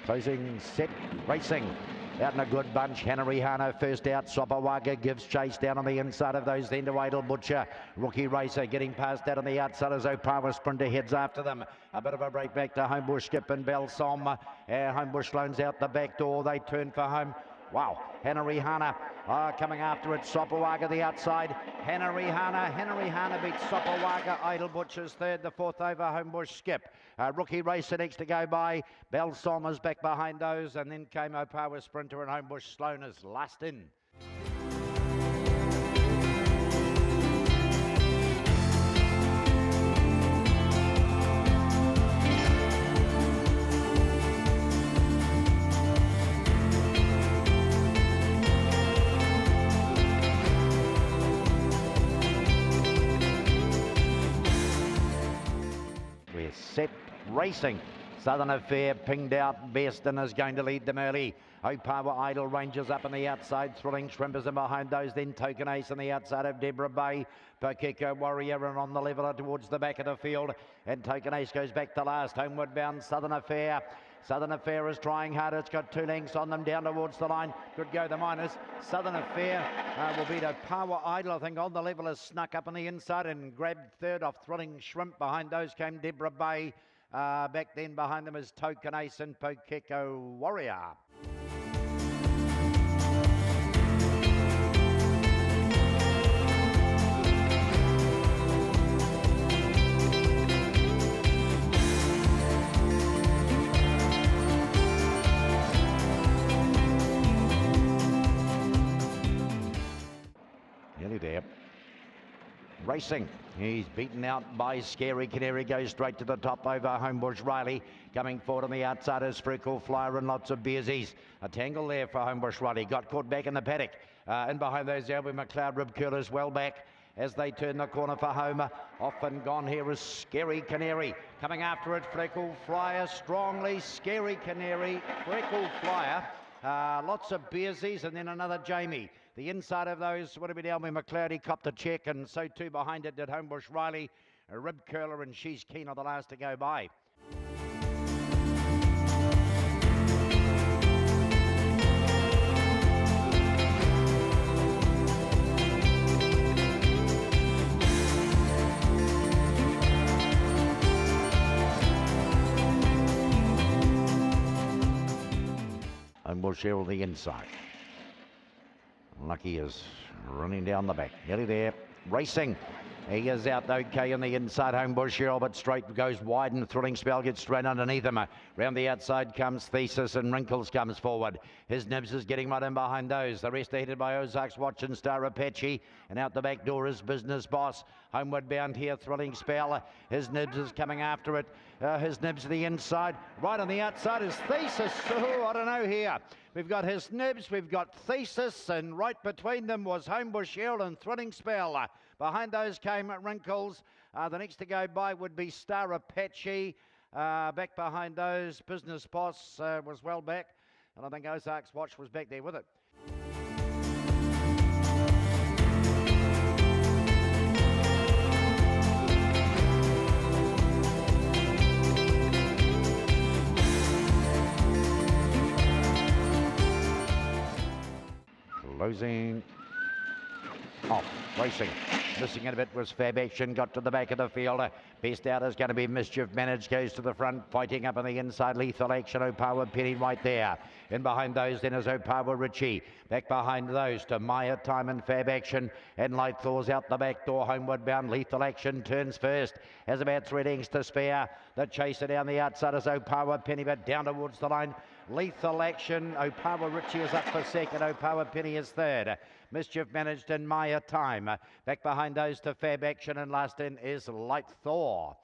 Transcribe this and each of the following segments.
closing set, racing. Out in a good bunch, Henry Hano first out. Sopawaga gives chase down on the inside of those, then to Idle Butcher. Rookie Racer getting past out on the outside as Opawa Sprinter heads after them. A bit of a break back to Homebush Skip and Belsom. Homebush loans out the back door. They turn for home. Wow, Henry Hana coming after it. Sopawaga the outside. Henry Hana beats Sopawaga. Idle Butcher's third, the fourth over Homebush Skip. Rookie Racer next to go by. Belsom is back behind those, and then came Opawa Sprinter and Homebush Sloaners last in. We're set racing. Southern Affair pinged out best and is going to lead them early. Opawa Idle ranges up on the outside. Thrilling Shrimp is in behind those. Then Token Ace on the outside of Deborah Bay. Pakeko Warrior and on the leveler towards the back of the field. And Token Ace goes back to last. Homeward bound Southern Affair. Southern Affair is trying hard. It's got 2 lengths on them down towards the line. Good go the Miners. Southern Affair will beat Opawa Idle. I think on the level has snuck up on the inside and grabbed third off Thrilling Shrimp. Behind those came Deborah Bay. Back then behind them is Token Ace and Pakeko Warrior. Nearly there. Racing. He's beaten out by Scary Canary, goes straight to the top over Homebush Riley. Coming forward on the outside is Freckle Flyer and lots of Bearsies. A tangle there for Homebush Riley. Got caught back in the paddock. In behind those, Albie McLeod, Rib Curlers well back as they turn the corner for Homer. Off and gone here is Scary Canary. Coming after it, Freckle Flyer strongly. Scary Canary, Freckle Flyer. Lots of Bearsies and then another Jamie. The inside of those would have been Albie McLeod. He copped a check, and so too behind it did Homebush Riley. A Rib Curler, and She's Keen are the last to go by. Homebush here on the inside. Lucky is running down the back. Nearly there. Racing. He is out okay on the inside. Homebush Cheryl, but straight goes wide, and Thrilling Spell gets straight underneath him. Round the outside comes Thesis, and Wrinkles comes forward. His Nibs is getting right in behind those. The rest are headed by Ozark's Watch and Star Apache. And out the back door is Business Boss. Homeward bound here, Thrilling Spell. His Nibs is coming after it. His Nibs to the inside. Right on the outside is Thesis. Oh, I don't know here. We've got His Nibs, we've got Thesis, and right between them was Homebush Hill and Thrilling Spell. Behind those came Wrinkles. The next to go by would be Star Apache. Back behind those, Business Boss was well back. And I think Ozark's Watch was back there with it. Closing off, racing. Missing it a bit was Fab Action, got to the back of the field. Best out is going to be Mischief Managed, goes to the front, fighting up on the inside. Lethal Action, Opawa Penny right there. In behind those then is Opawa Richie. Back behind those to Maya Time and Fab Action. And Light Thor's out the back door, homeward bound. Lethal Action turns first. Has about 3 lengths to spare. The chaser down the outside is Opawa Penny, but down towards the line. Lethal Action, Opawa Richie is up for second. Opawa Penny is third. Mischief Managed and Maya Time. Back behind those to Fab Action, and last in is Light Thor.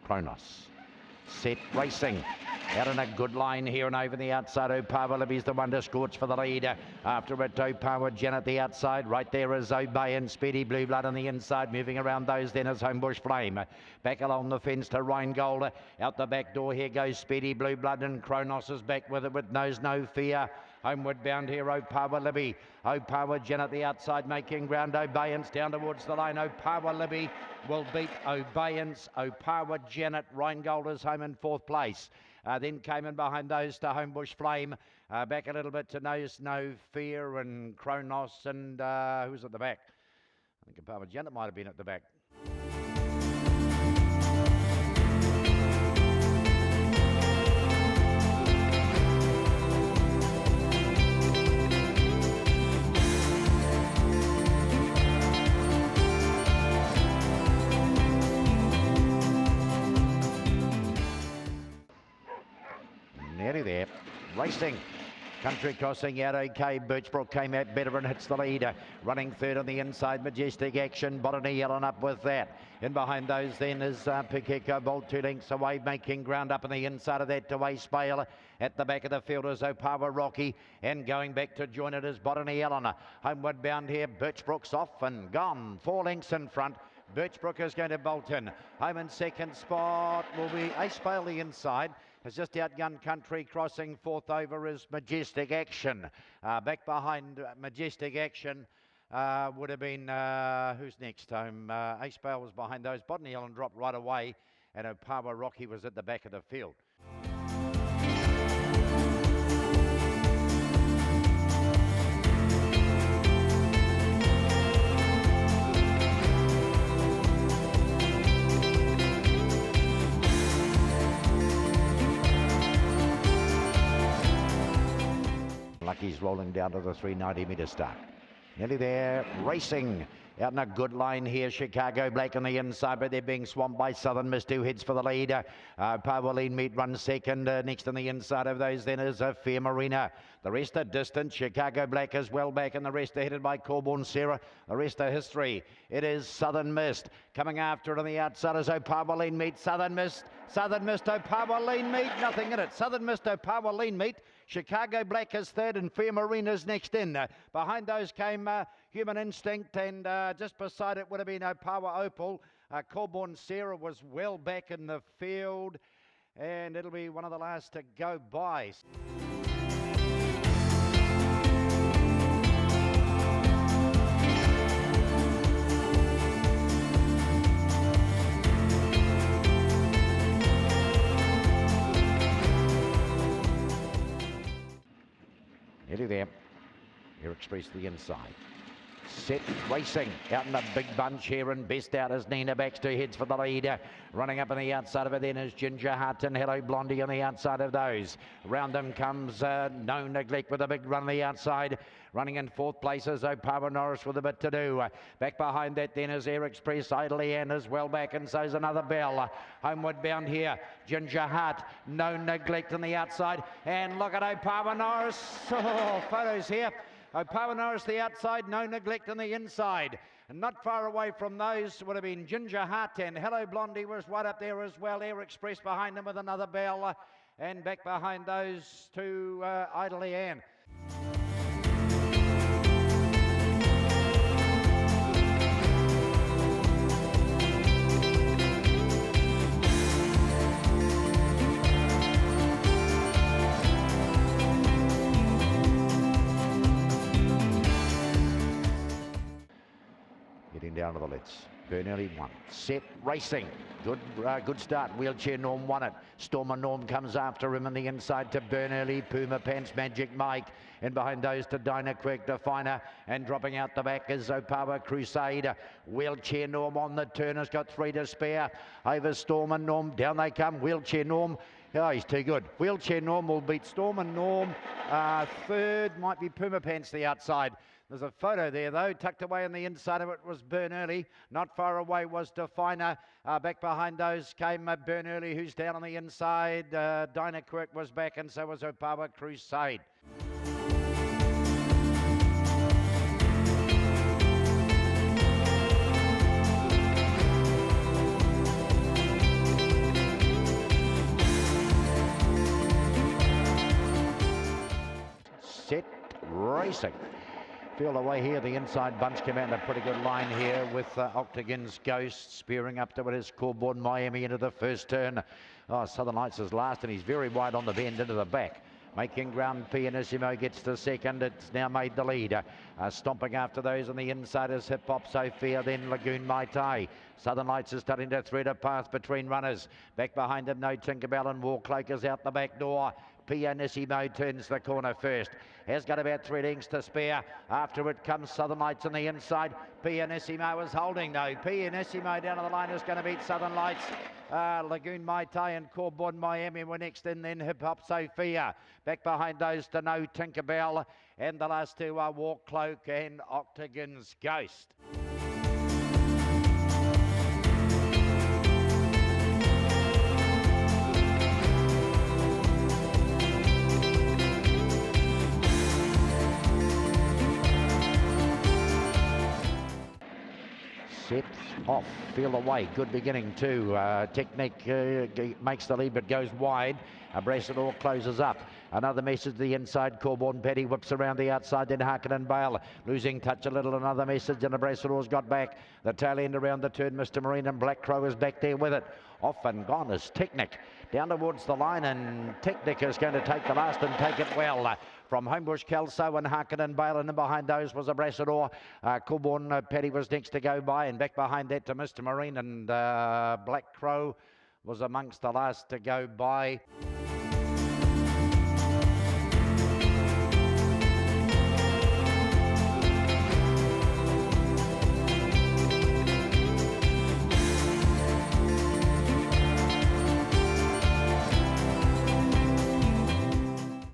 Kronos. Set racing. Out in a good line here and over the outside. O'Power Libby's the one to scorch for the lead. After it, O'Power Janet the outside. Right there is Obey and Speedy Blue Blood on the inside. Moving around those then is Homebush Flame. Back along the fence to Rheingold. Out the back door here goes Speedy Blue Blood, and Kronos is back with it with Knows No Fear. Homeward bound here, O'Power Libby. O'Power Janet the outside making ground. Obeyance down towards the line. O'Power Libby will beat Obeyance. O'Power Janet. Rheingold is home in fourth place. Then came in behind those to Homebush Flame. Back a little bit to Knows No Fear and Kronos, and who's at the back? I think O'Power Janet might have been at the back. Nearly there. Racing. Country Crossing out okay. Birchbrook came out better and hits the lead. Running third on the inside, Majestic Action. Botany Yellen up with that. In behind those then is Pikeko Bolt 2 lengths away, making ground up on the inside of that to Ace Bale. At the back of the field is O'Power Rocky, and going back to join it is Botany Yellen. Homeward bound here, Birchbrook's off and gone. 4 lengths in front. Birchbrook is going to bolt in. Home in second spot will be Ace Bale the inside. Has just outgunned Country Crossing. Fourth over is Majestic Action. Back behind Majestic Action would have been, who's next home? Ace Bale was behind those. Botany Ellen dropped right away, and O'Power Rocky was at the back of the field. Lucky's rolling down to the 390-metre start. Nearly there, racing. Out in a good line here, Chicago Black on the inside, but they're being swamped by Southern Mist, who heads for the lead. Powerline Meat runs second. Next on the inside of those then is Fair Marina. The rest are distant. Chicago Black is well back, and the rest are headed by Corborn Sarah. The rest are history. It is Southern Mist. Coming after it on the outside is Powerline Meat. Southern Mist, Powerline Meat. Nothing in it. Southern Mist, Powerline Meat. Chicago Black is third, and Fair Marina's next in. Behind those came Human Instinct, and just beside it would have been Power Opal. Corborn Sarah was well back in the field, and it'll be one of the last to go by. Nearly there. Air Express the inside. Set racing out in a big bunch here, and best out is Nina Baxter, heads for the lead. Running up on the outside of it then is Ginger Hart and Hello Blondie on the outside of those. Round them comes No Neglect with a big run on the outside. Running in fourth place is O'Power Norris with a bit to do. Back behind that then is Air Express. Idly Ann is well back, and so's another Bell. Homeward bound here, Ginger Hart, No Neglect on the outside. And look at O'Power Norris. Oh, photos here. O'Power Norris the outside, No Neglect on the inside. And not far away from those would have been Ginger Hart, and Hello Blondie was right up there as well. Air Express behind them with another Bell. And back behind those two, Idly Ann. Getting down to the lids. Burnley won. Set racing. Good start. Wheelchair Norm won it. Stormer Norm comes after him on the inside to Burnley. Puma Pants, Magic Mike. And behind those to Dinah Quirk, Definer. And dropping out the back is O'Power Crusade. Wheelchair Norm on the turn has got 3 to spare. Over Stormer Norm. Down they come. Wheelchair Norm. Oh, he's too good. Wheelchair Norm will beat Stormer Norm. Third might be Puma Pants the outside. There's a photo there, though. Tucked away on the inside of it was Burn Early. Not far away was Definer. Back behind those came Burn Early, who's down on the inside. Dinah Quirk was back, and so was O'Power Crusade. set, racing. Feel the way here. The inside bunch came out in a pretty good line here with Octagon's Ghost spearing up to it as Corborn Miami into the first turn. Oh, Southern Lights is last and he's very wide on the bend into the back. Making ground, Pianissimo gets to second. It's now made the lead. Stomping after those on the inside is Hip Hop Sophia, then Lagoon Mai Tai. Southern Lights is starting to thread a path between runners. Back behind him, No Tinkerbell and Warcloak is out the back door. Pianissimo turns the corner first. Has got about 3 lengths to spare. After it comes Southern Lights on the inside. Pianissimo is holding though. Pianissimo down to the line is going to beat Southern Lights. Lagoon Mai Tai and Corborn Miami were next in, then Hip Hop Sophia. Back behind those to No Tinkerbell. And the last two are Warcloak and Octagon's Ghost. Set off, feel away, good beginning too. Technique makes the lead but goes wide. Bracedor closes up. Another message to the inside. Corborn Petty whips around the outside. Then Harkonnen Bale losing touch a little. Another message and Bracedor's got back. The tail end around the turn. Mr. Marine and Black Crow is back there with it. Off and gone is Technic. Down towards the line and Technic is going to take the last and take it well. From Homebush Kelso and Harkonnen Bale, and behind those was a Bracedor. Corborn Petty was next to go by, and back behind that to Mr. Marine and Black Crow was amongst the last to go by.